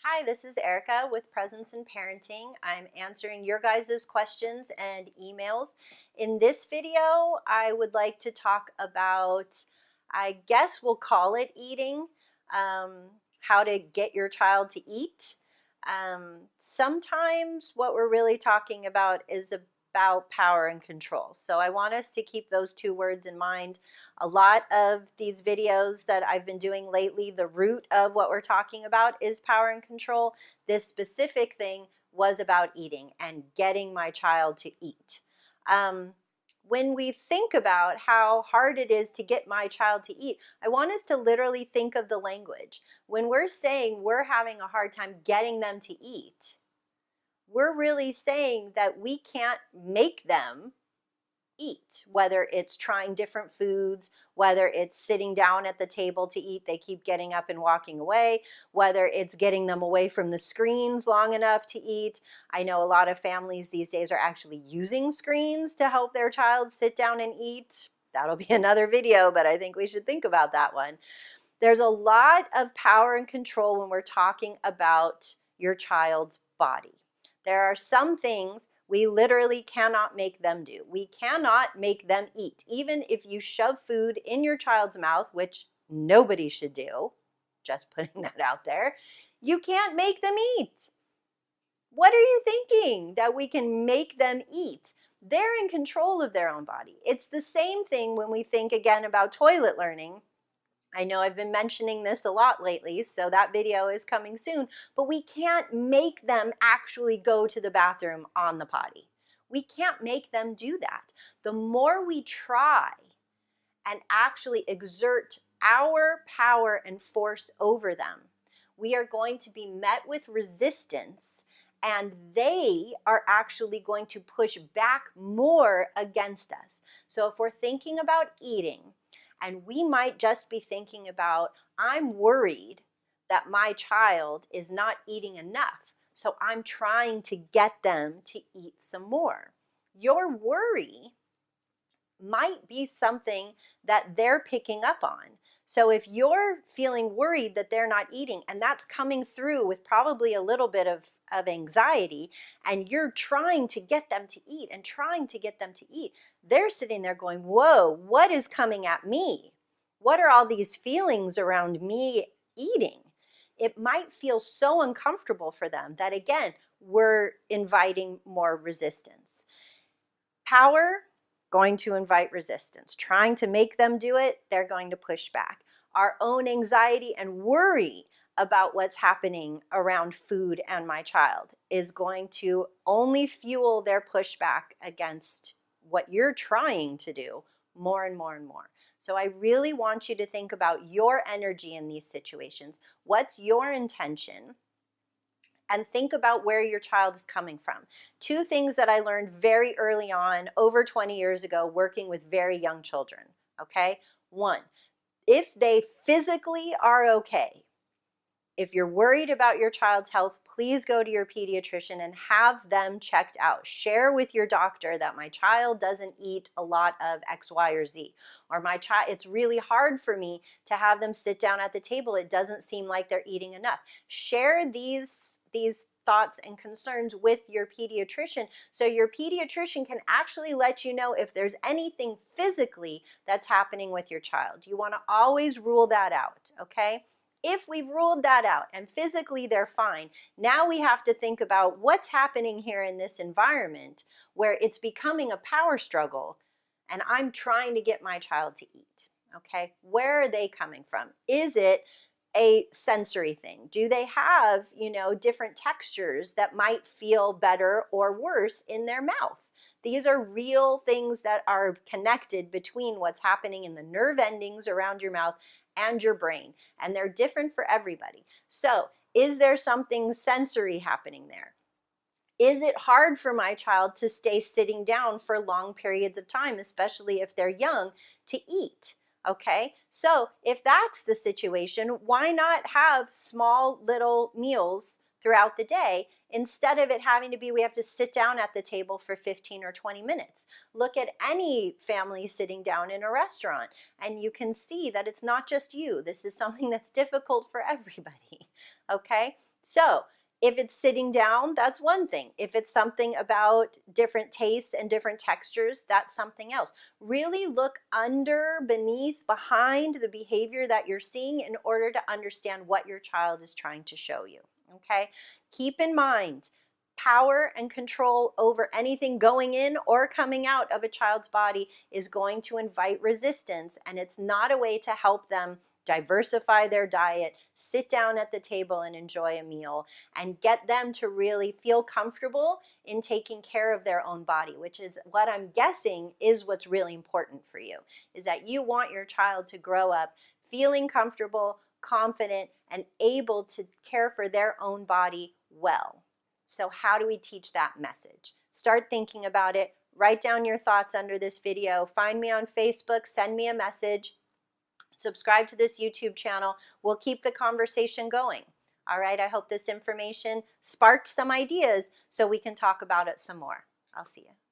Hi, this is Erica with Presence in Parenting. I'm answering your guys' questions and emails. In this video, I would like to talk about, I guess we'll call it eating, how to get your child to eat. Sometimes what we're really talking about is about power and control. So I want us to keep those two words in mind. A lot of these videos that I've been doing lately, the root of what we're talking about is power and control. This specific thing was about eating and getting my child to eat. When we think about how hard it is to get my child to eat, I want us to literally think of the language. When we're saying we're having a hard time getting them to eat, we're really saying that we can't make them eat, whether it's trying different foods, whether it's sitting down at the table to eat, they keep getting up and walking away, whether it's getting them away from the screens long enough to eat. I know a lot of families these days are actually using screens to help their child sit down and eat. That'll be another video, but I think we should think about that one. There's a lot of power and control when we're talking about your child's body. There are some things we literally cannot make them do. We cannot make them eat. Even if you shove food in your child's mouth, which nobody should do, just putting that out there, you can't make them eat. What are you thinking that we can make them eat? They're in control of their own body. It's the same thing when we think again about toilet learning. I know I've been mentioning this a lot lately, so that video is coming soon, but we can't make them actually go to the bathroom on the potty. We can't make them do that. The more we try and actually exert our power and force over them, we are going to be met with resistance, and they are actually going to push back more against us. So if we're thinking about eating, and we might just be thinking about, I'm worried that my child is not eating enough, so I'm trying to get them to eat some more. Your worry might be something that they're picking up on. So if you're feeling worried that they're not eating, and that's coming through with probably a little bit of anxiety, and you're trying to get them to eat and trying to get them to eat, they're sitting there going, whoa, what is coming at me? What are all these feelings around me eating? It might feel so uncomfortable for them that, again, we're inviting more resistance. Power, going to invite resistance. Trying to make them do it, they're going to push back. Our own anxiety and worry about what's happening around food and my child is going to only fuel their pushback against what you're trying to do more and more and more. So I really want you to think about your energy in these situations. What's your intention? And think about where your child is coming from. Two things that I learned very early on, over 20 years ago, working with very young children, okay? One, if they physically are okay, if you're worried about your child's health, please go to your pediatrician and have them checked out. Share with your doctor that my child doesn't eat a lot of X, Y, or Z. Or my child, it's really hard for me to have them sit down at the table. It doesn't seem like they're eating enough. Share these thoughts and concerns with your pediatrician, so your pediatrician can actually let you know if there's anything physically that's happening with your child. You want to always rule that out, okay? If we've ruled that out and physically they're fine, now we have to think about what's happening here in this environment where it's becoming a power struggle and I'm trying to get my child to eat, okay? Where are they coming from? Is it a sensory thing? Do they have, different textures that might feel better or worse in their mouth? These are real things that are connected between what's happening in the nerve endings around your mouth and your brain, and they're different for everybody. So, is there something sensory happening there? Is it hard for my child to stay sitting down for long periods of time, especially if they're young, to eat? Okay, so if that's the situation, why not have small little meals throughout the day instead of it having to be we have to sit down at the table for 15 or 20 minutes? Look at any family sitting down in a restaurant and you can see that it's not just you. This is something that's difficult for everybody, okay? So if it's sitting down, that's one thing. If it's something about different tastes and different textures, that's something else. Really look under, beneath, behind the behavior that you're seeing in order to understand what your child is trying to show you. Okay? Keep in mind, power and control over anything going in or coming out of a child's body is going to invite resistance, and it's not a way to help them diversify their diet, sit down at the table and enjoy a meal, and get them to really feel comfortable in taking care of their own body, which is what I'm guessing is what's really important for you, is that you want your child to grow up feeling comfortable, confident, and able to care for their own body well. So how do we teach that message? Start thinking about it. Write down your thoughts under this video. Find me on Facebook. Send me a message. Subscribe to this YouTube channel. We'll keep the conversation going. All right, I hope this information sparked some ideas so we can talk about it some more. I'll see you.